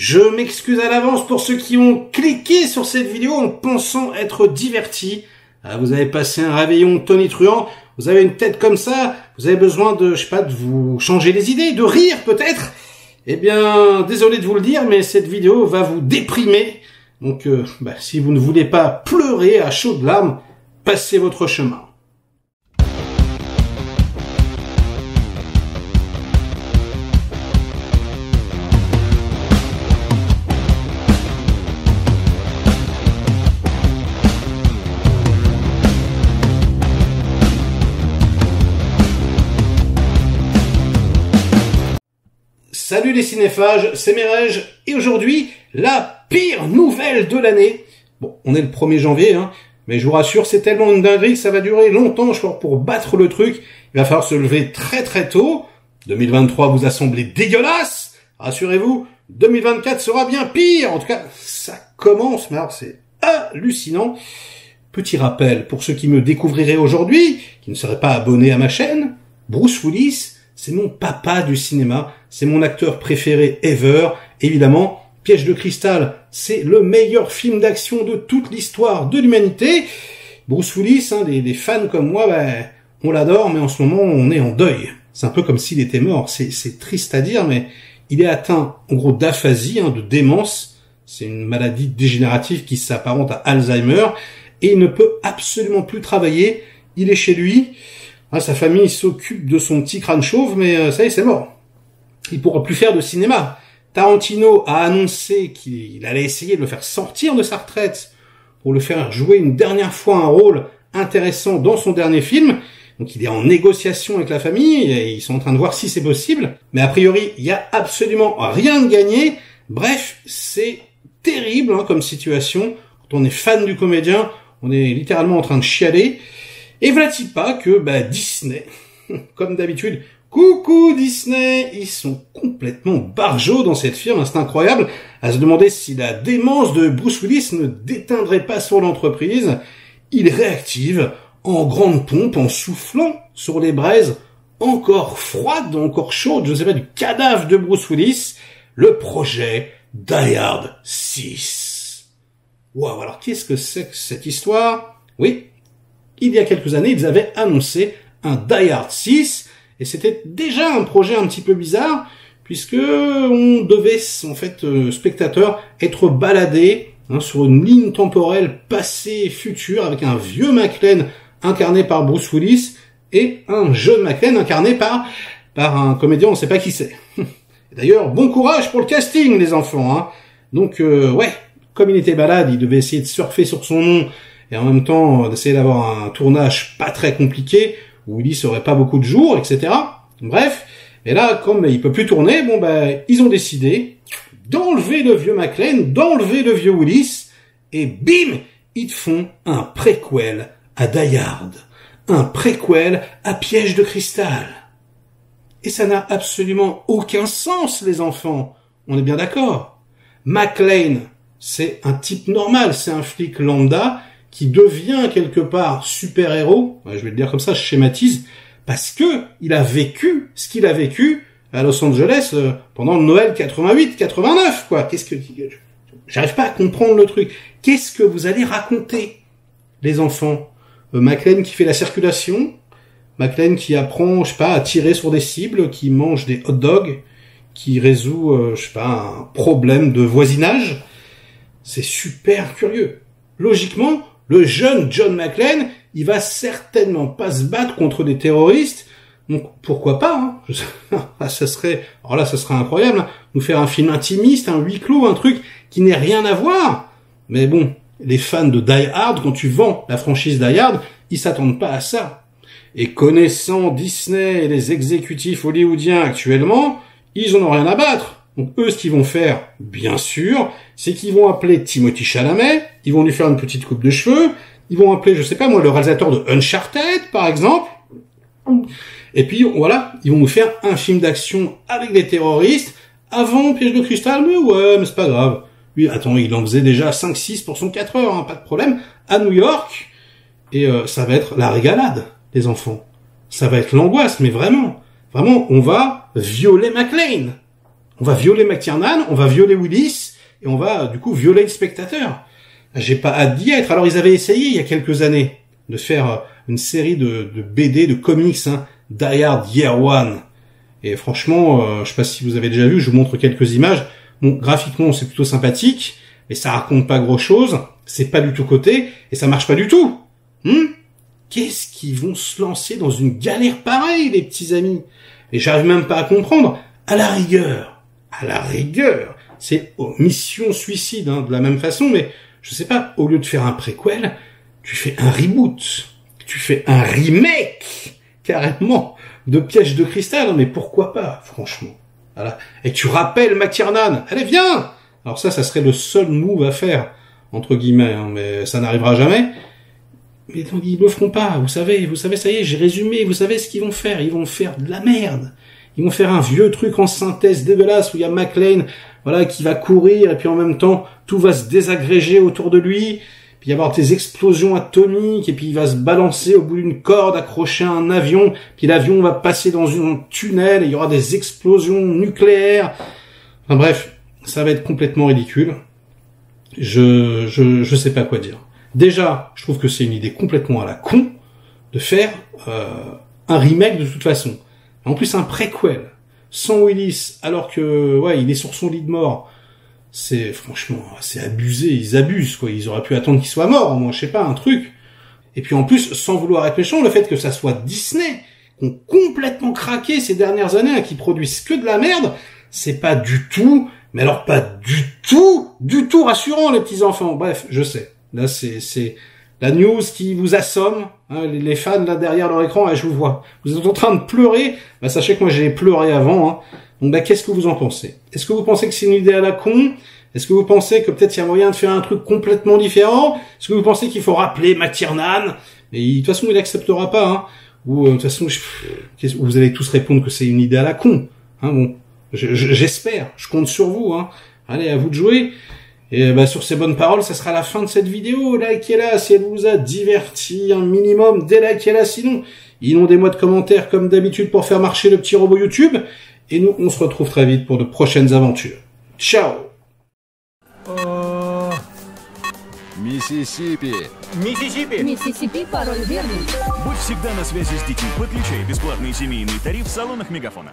Je m'excuse à l'avance pour ceux qui ont cliqué sur cette vidéo en pensant être divertis. Vous avez passé un réveillon tonitruant, vous avez une tête comme ça, vous avez besoin de, je sais pas, de vous changer les idées, de rire peut-être. Eh bien, désolé de vous le dire, mais cette vidéo va vous déprimer. Donc, si vous ne voulez pas pleurer à chaudes larmes, passez votre chemin. Salut les cinéphages, c'est Merej, et aujourd'hui, la pire nouvelle de l'année. Bon, on est le 1er janvier, mais je vous rassure, c'est tellement une dinguerie que ça va durer longtemps. Je crois que pour battre le truc, il va falloir se lever très très tôt. 2023 vous a semblé dégueulasse. Rassurez-vous, 2024 sera bien pire. En tout cas, ça commence, mais alors c'est hallucinant. Petit rappel, pour ceux qui me découvriraient aujourd'hui, qui ne seraient pas abonnés à ma chaîne, Bruce Willis, c'est mon papa du cinéma, c'est mon acteur préféré ever. Évidemment, Piège de cristal, c'est le meilleur film d'action de toute l'histoire de l'humanité. Bruce Willis, des fans comme moi, on l'adore, mais en ce moment, on est en deuil. C'est un peu comme s'il était mort. C'est triste à dire, mais il est atteint, en gros, d'aphasie, de démence. C'est une maladie dégénérative qui s'apparente à Alzheimer, et il ne peut absolument plus travailler. Il est chez lui. Sa famille s'occupe de son petit crâne chauve, mais ça y est, c'est mort. Il pourra plus faire de cinéma. Tarantino a annoncé qu'il allait essayer de le faire sortir de sa retraite pour le faire jouer une dernière fois un rôle intéressant dans son dernier film. Donc il est en négociation avec la famille, et ils sont en train de voir si c'est possible. Mais a priori, il y a absolument rien de gagné. Bref, c'est terrible comme situation. Quand on est fan du comédien, on est littéralement en train de chialer. Et voilà-t-il pas que Disney, comme d'habitude, coucou Disney, ils sont complètement barjots dans cette firme, c'est incroyable, à se demander si la démence de Bruce Willis ne déteindrait pas sur l'entreprise. Il réactive en grande pompe, en soufflant sur les braises encore froides, encore chaudes, je sais pas, du cadavre de Bruce Willis, le projet Die Hard 6. Wow, alors qu'est-ce que c'est que cette histoire? Oui, il y a quelques années, ils avaient annoncé un Die Hard 6, et c'était déjà un projet un petit peu bizarre, puisque on devait, en fait, spectateur, être baladé sur une ligne temporelle passé-futur, avec un vieux McClane incarné par Bruce Willis, et un jeune McClane incarné par un comédien, on ne sait pas qui c'est. D'ailleurs, bon courage pour le casting, les enfants. Donc, comme il était balade, il devait essayer de surfer sur son nom, et en même temps d'essayer d'avoir un tournage pas très compliqué, où Willis aurait pas beaucoup de jours, etc. Bref, et là, comme il peut plus tourner, ils ont décidé d'enlever le vieux McClane, d'enlever le vieux Willis, et bim, ils font un préquel à Die Hard, un préquel à Piège de cristal. Et ça n'a absolument aucun sens, les enfants. On est bien d'accord. McClane, c'est un type normal, c'est un flic lambda, qui devient quelque part super-héros, je vais le dire comme ça, je schématise, parce que il a vécu ce qu'il a vécu à Los Angeles pendant le Noël 88-89, quoi. J'arrive pas à comprendre le truc. Qu'est-ce que vous allez raconter, les enfants? McClane qui fait la circulation, McClane qui apprend, je sais pas, à tirer sur des cibles, qui mange des hot dogs, qui résout, je sais pas, un problème de voisinage. C'est super curieux. Logiquement, le jeune John McClane, il va certainement pas se battre contre des terroristes. Donc, pourquoi pas, ça serait incroyable, nous faire un film intimiste, un huis clos, un truc qui n'ait rien à voir. Mais bon, les fans de Die Hard, quand tu vends la franchise Die Hard, ils s'attendent pas à ça. Et connaissant Disney et les exécutifs hollywoodiens actuellement, ils en ont rien à battre. Donc eux, ce qu'ils vont faire, bien sûr, c'est qu'ils vont appeler Timothée Chalamet, ils vont lui faire une petite coupe de cheveux, ils vont appeler, je sais pas moi, le réalisateur de Uncharted, par exemple, et puis voilà, ils vont nous faire un film d'action avec des terroristes, avant Piège de cristal, mais c'est pas grave. Lui, attends, il en faisait déjà 5-6 pour son 4 heures, pas de problème, à New York, et ça va être la régalade, les enfants. Ça va être l'angoisse, mais vraiment, on va violer McClane. on va violer McTiernan, on va violer Willis, et on va du coup violer le spectateur. J'ai pas hâte d'y être. Alors ils avaient essayé il y a quelques années de faire une série de BD, de comics, hein, Die Hard Year One. Et franchement, je sais pas si vous avez déjà vu, je vous montre quelques images. Bon, graphiquement c'est plutôt sympathique, mais ça raconte pas grand chose, c'est pas du tout coté, et ça marche pas du tout. Qu'est-ce qu'ils vont se lancer dans une galère pareille, les petits amis? Et j'arrive même pas à comprendre. À la rigueur, c'est mission suicide, hein, de la même façon, mais je sais pas, au lieu de faire un préquel, tu fais un reboot, tu fais un remake, carrément, de Piège de cristal, mais pourquoi pas, franchement. Voilà. Et tu rappelles McTiernan, allez viens. Alors ça serait le seul move à faire, entre guillemets, hein, mais ça n'arrivera jamais. Mais donc ils le feront pas, vous savez, ça y est, j'ai résumé, vous savez ce qu'ils vont faire, ils vont faire de la merde. Ils vont faire un vieux truc en synthèse dégueulasse où il y a McClane, voilà, qui va courir et puis en même temps tout va se désagréger autour de lui. Puis il va y avoir des explosions atomiques et puis il va se balancer au bout d'une corde accroché à un avion. Puis l'avion va passer dans un tunnel et il y aura des explosions nucléaires. Enfin bref, ça va être complètement ridicule. Je sais pas quoi dire. Déjà, je trouve que c'est une idée complètement à la con de faire un remake de toute façon. En plus, un préquel sans Willis, alors que ouais, il est sur son lit de mort. C'est franchement, c'est abusé. Ils abusent quoi. Ils auraient pu attendre qu'il soit mort, moi, je sais pas, un truc. Et puis en plus, sans vouloir être méchant, le fait que ça soit Disney, qui ont complètement craqué ces dernières années, hein, qui produisent que de la merde, c'est pas du tout, mais alors pas du tout rassurant les petits enfants. Bref, je sais. Là, c'est la news qui vous assomme, hein, les fans là derrière leur écran, là, je vous vois. Vous êtes en train de pleurer, bah, sachez que moi j'ai pleuré avant, hein. Donc bah, qu'est-ce que vous en pensez? Est-ce que vous pensez que c'est une idée à la con? Est-ce que vous pensez que peut-être il y a moyen de faire un truc complètement différent? Est-ce que vous pensez qu'il faut rappeler McTiernan? Mais de toute façon, il acceptera pas, hein. Ou de toute façon, vous allez tous répondre que c'est une idée à la con, hein. Bon, j'espère, je compte sur vous, hein. Allez, à vous de jouer. Et bah, sur ces bonnes paroles, ça sera la fin de cette vidéo. Likez-la si elle vous a diverti un minimum. Délikez-la sinon. Inondez-moi de commentaires comme d'habitude pour faire marcher le petit robot YouTube. Et nous, on se retrouve très vite pour de prochaines aventures. Ciao. Миссисипи. Миссисипи, пароль верный. Будь всегда на связи с детьми. Подключай бесплатный семейный тариф в салонах Мегафона.